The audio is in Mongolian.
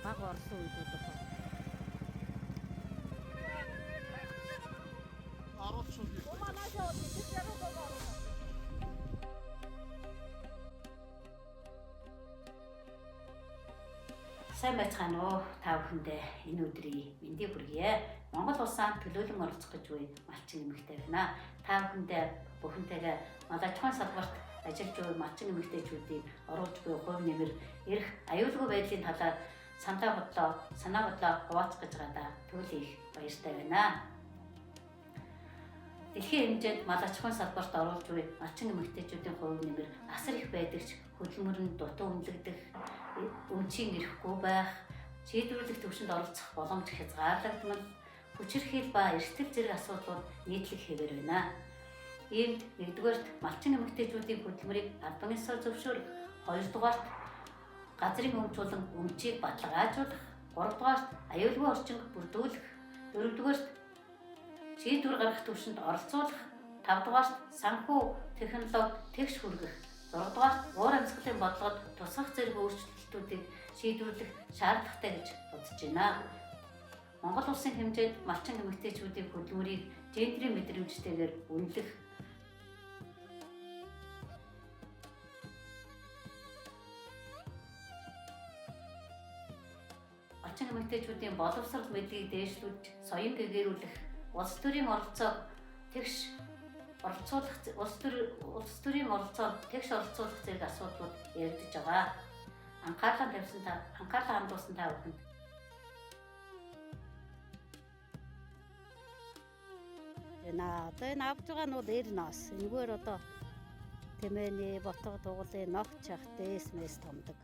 баг орлоо үед бол сайн байцгаана уу та бүхэндээ энэ өдрийн мэндийг хүргье. Монгол улсаа төлөөлөн оролцох гэж буй малчин эмэгтэй байна. Та бүхэнтэйгээ мал аж ахуйн салбарт ажиллаж буй малчин эмэгтэйчүүдийн оруулж буй хувь нэмэр эрх аюулгүй байдлын талаар санаа бодлоо хуваалцах гэж байгаадаа туйлын их баяртай байна. Дэлхийн хэмжээнд мал аж ахуйн салбарт оруулж буй малчин эмэгтэйчүүдийн хувь нэмэр асар их байдагч хөдөлмөр нь дутуу үнэлэгдэх, өмчийн эрэхгүй байх, шийдвэрлэх төвшөнд оролцох боломж хязгаарлагдмал, хүчирхийл ба эрсдэл зэрэг асуудлууд нийтлэг хэвээр байна. Иймд нэгдүгээрт малчин эмэгтэйчүүдийн хөдөлмөрийг албан ёсоор зөвшөөрөх, хоёрдугаарт газрын өмч болон өмчийг баталгаажуулах, гуравдугаарт аюулгүй орчинг бүрдүүлэх, дөрөвдүгээрт шийдвэр гаргах төвшөнд оролцуулах, тавдугаарт санхүү технологи тэгш хүргэх, 6-дугаар уур амьсгалын бодлогод тусгах зэрэг өөрчлөлтүүдийг шийдвэрлэх шаардлагатай гэж бодож байна. Монгол улсын хэмжээнд малчин эмэгтэйчүүдийн хөдөлмөрийг гендрийн мэдрэмжтэйгээр үнэлэх, малчин эмэгтэйчүүдийн боловсрол мэдлэгийг дээшлүүлж, соён гэгээрүүлэх, улс төрийн оролцоог тэгш оролцуулах зэрэг асуудлууд яригдж байгаа. Анхаарлаа хандуулсан та бүхэнд одоо энэ авч байгаа нь бол эр нас. Энэгээр одоо тэмээний ботго дугуулын ногч ах дээс мэс томдог.